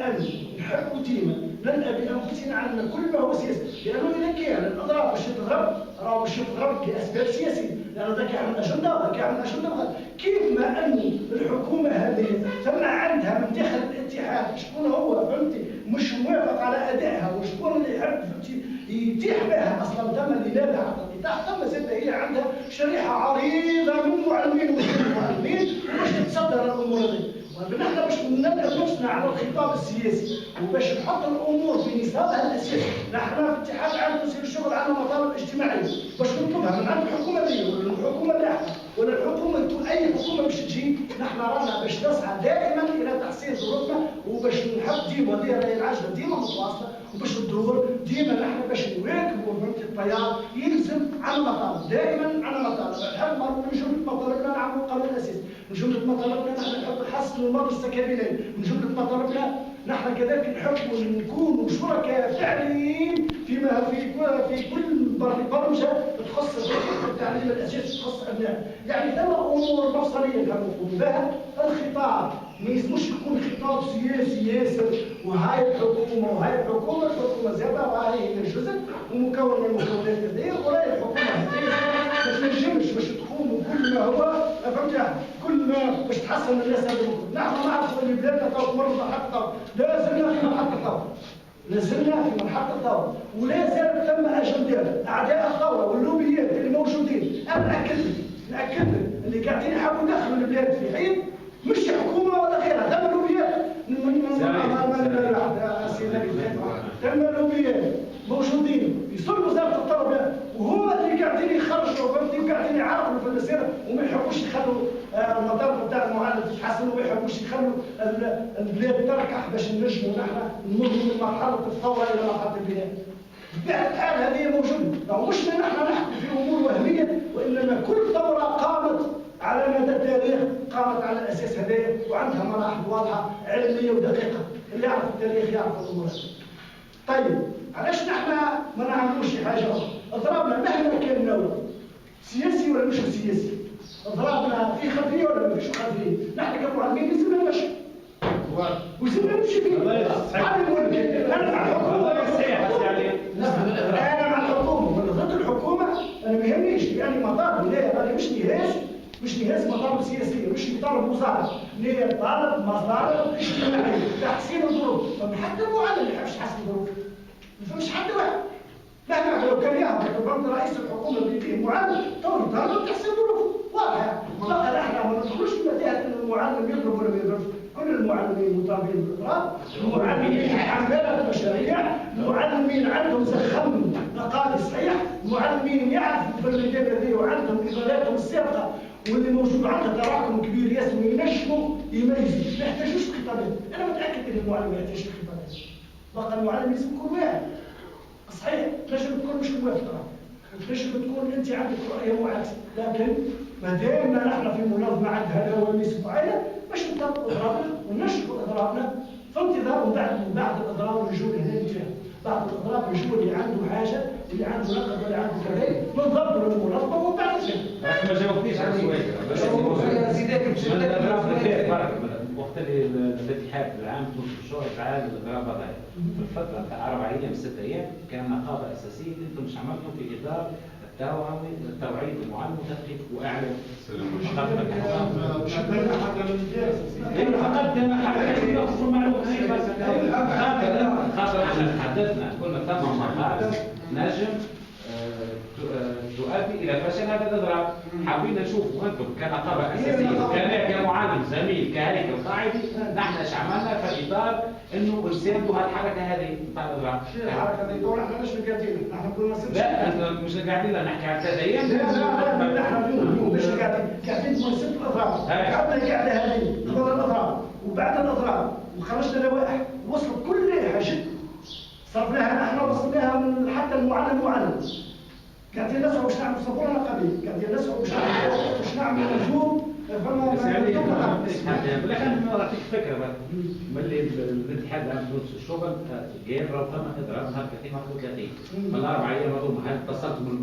أن نحب ديما نلقى بأنفسنا على كل ما هو سياسي، لأنه إذا كان الأضرار باش تضرب راهو باش تضرب لأسباب سياسية، لأنه ذاك يعمل أجندة وذاك يعمل أجندة. كيف ما أن الحكومة هذه ثم عندها من داخل الاتحاد شكون هو فهمتي مش موافق على أدائها وشكون اللي يحب فهمتي يتيح بها أصلا ثم اللي لا على الإتاحة، ثم زاد هي عندها شريحة عريضة من معلمين ومعلمين باش تتصدر الأمور هذه. ونحن باش نبدا نصنع على الخطاب السياسي وباش نحط الامور في نصابها الاساسي. نحن في الاتحاد عندنا نسير الشغل على مطالب اجتماعيه باش نطلبها من عند الحكومه دي ولا الحكومه تاعها ولا الحكومه تكون اي حكومه باش تجي. نحن رانا باش نسعى دائما الى تحسين ظروفنا وباش نحب ديما هذه العجله ديما متواصله وباش تدور ديما. نحن باش نواكبوا فهمتي التيار يلزم على مطالب دائما على مطالب. نحب من جمله مطالبنا نعملوا قانون اساسي، من جمله مطالبنا نحن نحب نحسن المرض السكابيني، من جمله مطالبنا نحن كذلك نحب نكونوا شركاء فعليين فيما في كل برمجه تخص التعليم الاساسي تخص ابنائنا. يعني ثم امور مفصليه نفهموا بها. الخطاب ما يلزمش يكون خطاب سياسي ياسر وهاي الحكومه وهاي الحكومه زادة وهاي هي جزء ومكون من المكونات هذه وهاي الحكومه هذه باش ما نجمش باش تقوم بكل ما هو فهمت كل ما باش تحسن الناس هذه. نحن نعرفوا ان بلادنا تو تمر بمرحله لازلنا في مرحله الثوره، لازلنا في مرحله الثوره ولا زال ثم اجندات اعداء الثوره واللوبيات اللي موجودين. انا ناكد اللي قاعدين يحاولوا يدخلوا البلاد في حين مش حكومه ولا غيرها. ثم لوبيات ثم لوبيات موجودين يصلوا وزاره التربيه وهما اللي قاعدين يخرجوا فهمتي وقاعدين يعرقلوا في المسيره وما يحبوش يخلوا المطالب نتاع المعلم تتحسن وما يحبوش يخلوا البلاد تركح باش نجموا نحن نمروا من مرحله الثوره الى مرحله البناء. بطبيعه الحال هذه موجوده، مش نحن نحكي في امور وهميه وانما كل ثوره قامت على مدى التاريخ قامت على الاساس هذايا وعندها مراحل واضحه علميه ودقيقه. اللي يعرف التاريخ يعرف الامور. طيب علاش نحن ما نعملوش شي حاجه اخرى؟ اضرابنا مهما كان النوع سياسي ولا مش سياسي، اضرابنا في خلفيه ولا ما فيش خلفيه، نحن كمعلمين لازمنا نمشي ولازمنا نمشي فيه. هذا هو انا مع الحكومه انا مع الحكومه ولا ضد الحكومه انا ما يهمنيش. يعني مطالب لا هذه مش نهاز مطالب سياسيه، مش مطالب وزاره، هي طالب مطالب اجتماعيه تحسين الظروف. حتى المعلم ما يحبش يحسن الظروف، ما فهمش حد واحد. لا لو كان يعرف رئيس الحكومه اللي فيه معلم تو يطالب تحسين الظروف واضحه. فقط احنا ما ندخلوش في متاهه ان المعلم يضرب ولا ما يضربش. كل المعلمين مطالبين بالاضراب، المعلمين حماله مشاريع، المعلمين عندهم زخم نقالي صحيح، المعلمين يعرفوا في الميدان هذه وعندهم اضالاتهم السابقه واللي موجود عندها تراكم كبير ياسر وينجموا يميزوا. ما يحتاجوش خطابات. انا متاكد ان المعلم ما يحتاجش خطابات. بقى المعلم لازم يكون واعي. صحيح تنجم تكون مش موافقه، تنجم تكون انت عندك رؤيه معاكسه، لكن ما دامنا نحن في منظمه عندها دواميس معينه باش نطبقوا اضرابنا ونشربوا اضرابنا في انتظار بعد الاضراب الرجول هنا نتاعو. بعد الاضراب الرجول اللي عنده حاجه اللي عنده نقد واللي عنده كذا نضربوا المنظمه وبعد ذلك. ما جاوبتنيش على السؤال. بس زيدك وقت اللي الاتحاد العام في الشهر تعال الاضراب هذا في الفتره تاع 4 ايام 6 ايام كان نقابه اساسيه انتم مش عملتوا في اطار توعيه المعلم وتثقيف واعلام. فقط حاجه يخصوا معلومات خاطر احنا تحدثنا قلنا ثم مرات نجم تؤدي الى فشل هذا الاضراب. حابين نشوفوا انتم كنقابه اساسيه كمعلم زميل كهيكل قاعدي نحن ايش عملنا في اطار انه نساندوا هالحركه هذه نتاع الاضراب. الحركه هذه دور احنا مش قاعدين، احنا كنا لا انت مش قاعدين نحكي عن تدين. لا نحن مش قاعدين في ست الاضراب. قعدنا القعده هذه قبل الاضراب وبعد الاضراب وخرجنا لوائح وصلت كل حاجه صرفناها احنا وصلناها حتى المعلم قاعدين نسعوا باش نعملوا صبورة نقابية، قاعدين نسعوا باش نعملوا نجوم فما لكن نعطيك فكرة ملي الاتحاد العام في الشغل غير رقم اضراب نهار 31 من 4 ايام هذوما هل اتصلت من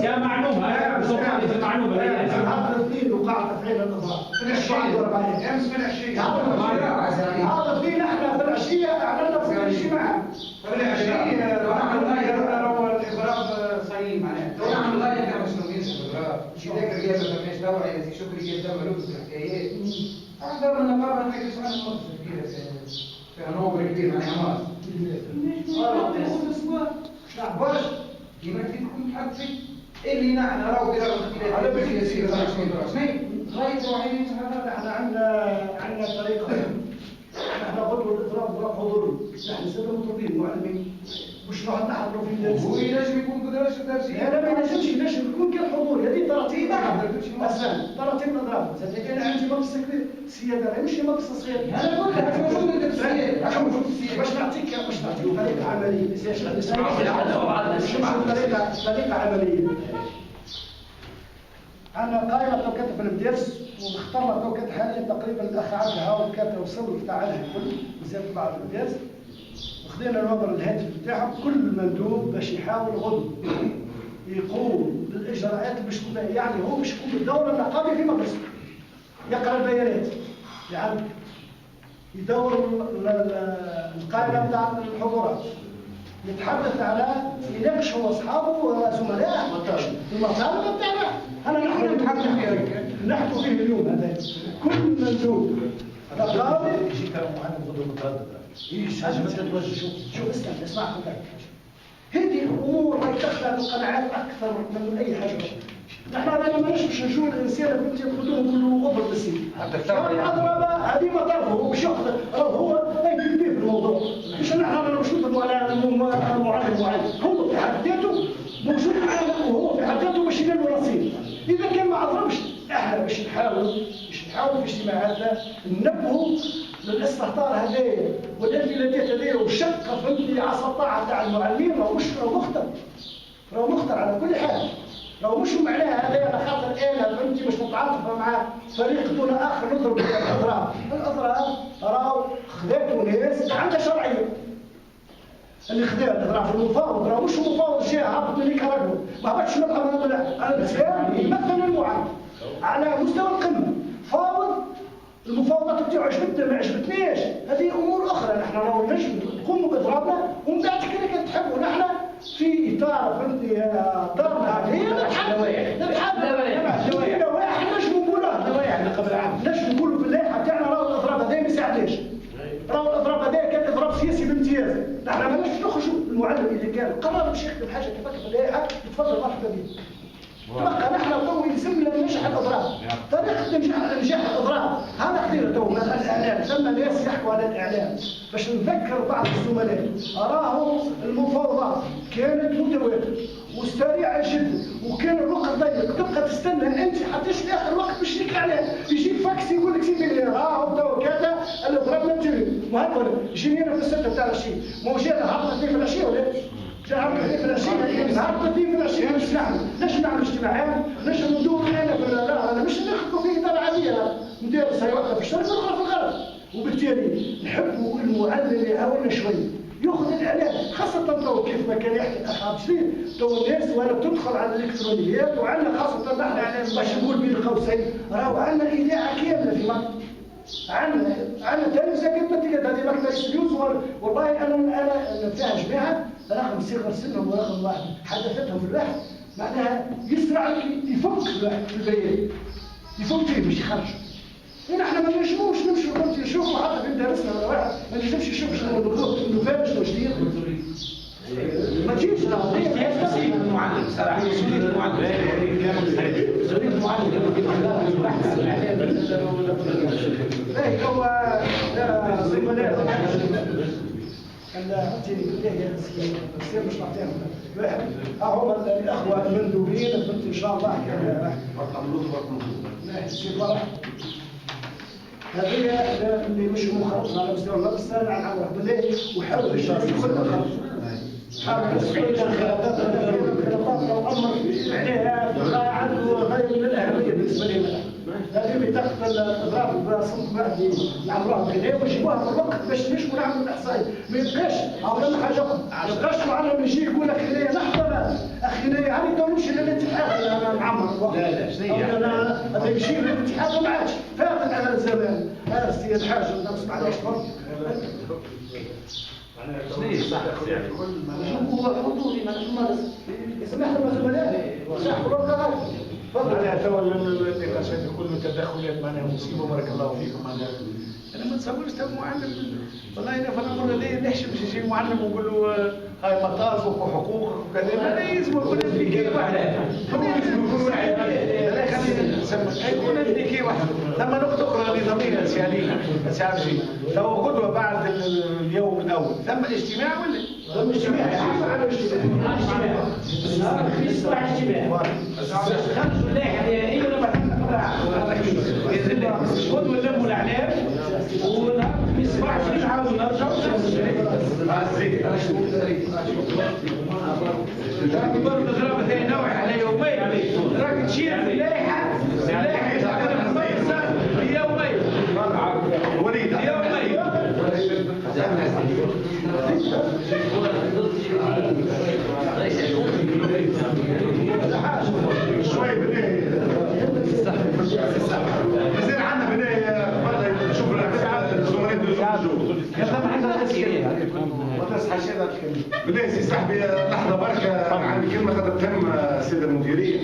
كمعلومة المعلومة مع تفعيل الاضراب. في العشيه امس في العشيه هذا فينا احنا في العشيه اعلنا في الاجتماع. في العشيه لو الاضراب صحيح معناته. نعم الله يرحم المسلمين الاضراب. شي ذاك الرجال ما فماش دواء يا شكري قدام ملوك الحكايات. أحضر من النقابة نحكي اسمها المقصد كبيرة في عنوبر كبير مع حماس. باش كيما تكون حد فيك اللي نحن نراو في الاختلاف على بكي يصير غاية وعيني احنا عندنا طريقة. احنا قلنا الاضراب اضراب حضوري. نحن سبب مطلوبين معلمين مش راح نحضروا في الدرس. هو ينجم يكون بدرس الدرس. لا ما ينجمش يكون كالحضور. هذه تراتيب أسلام تراتيب الاضراب. انا عندي مقص كبير سيادة مش مقص صغير. انا قلت لك عشان موجود السيادة عشان موجود السيادة. باش نعطيك طريقة عملية. طريقة عملية. أنا قائمة توقيت في المدرس ومختارة توقيت حاليا تقريبا الأخ عبد هاو كانت وصل بتاعها الكل وزاد بعض المدرس. وخذينا الوضع الهاتف بتاعهم كل مندوب باش يحاول غد يقوم بالإجراءات باش يعني هو باش يقوم بالدورة النقابية في مدرسة. يقرأ البيانات يعني يدور القائمة بتاع الحضورات. يتحدث على يناقش هو اصحابه وزملائه المطالب بتاعنا. انا نحن نحكي فيه اليوم هذا كل مندوب نقابي يجي كلام معلم ضد المتردد. ايش حاجه ما تتوجه. شوف اسمع خذك هذه الامور راهي تخلق القناعات اكثر من اي حاجه. نحن رانا ماناش باش نجوا الانسان بنتي ياخذوه نقولوا له اضرب بالسيف. اضرب هذه ما ضربه هو باش ياخذ هو يمكن به في الموضوع. مش نحن رانا نشوفوا على المعلم معين هو في حد ذاته موجود معنا وهو في حد ذاته باش يدير له رصيد. اذا كان ما عذرمش احنا باش نحاول في اجتماعاتنا ننبهوا للاستهتار هذايا والانفلاتات هذايا والشقه فهمتني عصا الطاعه تاع المعلمين راهو مخطر على كل حال. لو مش معناها هذا على خاطر انا فهمتي مش متعاطفه مع فريق دون اخر نضرب الاضراب راهو خذاتوا ناس عندها شرعيه. اللي خذا الاضراب في المفاوض راهو مش مفاوض جهه هبط من نيكاراغوا ما هبطش من انا الاسلام يمثل المعارضه على مستوى القمه فاوض المفاوضات بتاعو عجبتنا ما عجبتنيش هذه امور اخرى. نحن راهو نجم نقوموا باضرابنا ومن بعد كذا تحبوا نحن في اطار فهمتني دارنا هي نتحدى واحد نجم نقولوها قبل عام نجم نقولوا في اللائحه تاعنا راهو الاضراب هذا ما يساعدناش. راهو الاضراب هذا كان اضراب سياسي بامتياز. نحن ماناش نخرجوا المعلم اذا كان قرر باش يخدم حاجه كيف في اللائحه يتفضل مرحبا به. تبقى نحن تو يلزمنا ننجح الاضراب. طريقه نجاح الاضراب هذا كثير تو الاعلام ثم ناس يحكوا على الاعلام باش نذكر بعض الزملاء راهو المفاوضات كانت متواتره وسريعه جدا وكان الوقت ضيق تبقى تستنى انت حتى في اخر وقت باش يجيك اعلان يجيك فاكس يقول لك سيدي راهو تو كذا الاضراب لم تريد وهكذا جينا في السته تاع العشيه مو جانا هبطت في العشيه ولا هبطت في العشيه هبطت في العشيه ليش نعمل اجتماعات ليش ندور انا انا مش ندخلوا في اداره عاديه ندير سيوقف في الشرق ندخل في الغرب وبالتالي نحبوا المعلم يعاوننا شويه ياخذ الاعلام خاصه تو كيف ما كان يحكي الاخ عبد الشريف تو الناس وانا بتدخل على الالكترونيات وعندنا خاصه نحن باش نقول بين قوسين راهو عندنا اذاعه كامله في مصر عندنا تلفزه كتبت هذه مكتب ستوديوز والله انا فيها جماعه رقم صغر سنهم ورقم واحد حدثتهم الواحد معناها يسرع يفك الواحد في البيان يفك فيه باش يخرج. نحن ما نجموش نمشوا كنت نشوفوا حتى في درسنا ولا واحد ما نجمش يشوف شنو انه فاهم شنو جديد ما تجيش المعلم صراحه المعلم ايه هو زملاء كان اعطيني بالله يا سير مش نعطيهم واحد هم الاخوه المندوبين قلت ان شاء الله كان راح نعطيهم هذه اللي مش مخرجنا على مستوى المدرسه على واحد بالله وحاول الشخص يدخل حاول الخلافات والامر عليها عنده غير من الاهميه بالنسبه لنا. هذه بطاقه الاضراب بصمت بعد نعملوها بخلاف ونجيبوها في الوقت باش نمشوا نعملوا الاحصائيه ما يبقاش عملنا حاجه اخرى ما يبقاش معلم يجي يقول لك حنايا نحضر اخي حنايا هاني تو نمشي للاتحاد انا نعمر الوقت لا هذا يشير للاتحاد وما عادش فاتت على الزمان. هذا سيد الحاج ولا ما سمعناش فرق. هو حضوري ما نمارس سمحت المسؤوليات صح ولا تفضل. انا اتولى النقاش هذه كله تدخلات معناها مصيبه بارك الله فيكم معناها. انا ما نتصورش تو معلم والله انا فنقول ليه نحشم باش يجي معلم ونقول له هاي مطالبك وحقوقك وكذا ما يلزم يكون في كي واحد. يكون في كي واحد. ثم نقطه اخرى نظاميه سياديه سيادي لو قدوه بعد اليوم الاول ثم اجتماع ولا؟ ثم اجتماع اجتماع. خرجوا اللائحه النهائيه ولا خذوا اللم والاعلام ونهار في 17 نعاودوا نرجعوا برضه الضربه ثاني نوعي على يومين راك تشير في اللائحه يومين وليد يومين شوي بدايه زين عندنا بدايه تفضل شوف الزملاء بدايه سي صاحبي لحظه بركه عندي كلمه خاطر تهم السيده المديريه.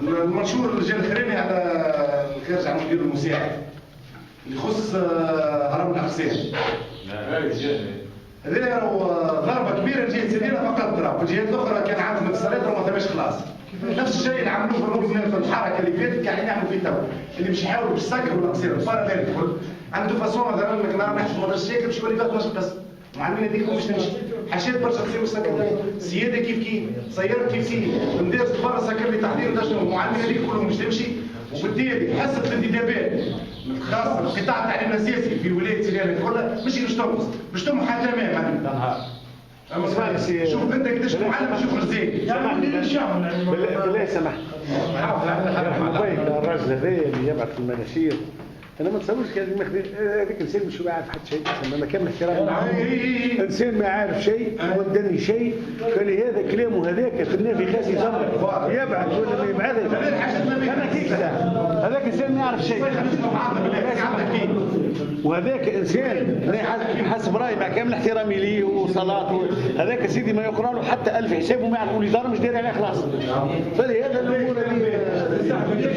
المنشور اللي جا الاخراني على الخارج عن المدير المساعد اللي يخص هرم الاقسام. هذا راهو ضربه كبيره لجهه سديره فقط ضرب، والجهات الاخرى كان عندهم اتصالات وما ثماش خلاص. نفس الشيء اللي عملوه في الحركه اللي فاتت قاعدين يعملوا فيه تو، اللي باش يحاولوا باش يسكروا الاقسام الباراليل الكل. عنده فاسون مثلا لك نهار نحكي مدرسه الشيخ باش يولي فيها 12 قسم. معلمين هذيك مش تمشي. حاشيات برشا تصير مسكره. سياده كيف سيارة كيف مدارس برا سكر لي تحضير ده شنو المعلمين هذيك كلهم مش تمشي. وبالتالي حصه الانتدابات الخاصه بقطاع التعليم الاساسي في ولايه سيناء كلها مش مش تمحى تماما. اما شوف انت قداش معلم شوف زين بالله سمحت الراجل هذايا اللي يبعث في المناشير انا ما نتصورش هذيك الانسان مش عارف حتى شيء. انا كامل احترام انسان ما عارف شيء ودني شيء فلهذا كلامه هذاك في النافي خاسي زمر يبعث ولا ما يبعث انا كيف هذاك انسان ما يعرف شيء وهذاك انسان حسب رايي مع كامل احترامي ليه وصلاته هذاك سيدي ما يقرا له حتى 1000 حساب وما يعرف يقول لي دار مش داير عليه خلاص. فلهذا الامور اللي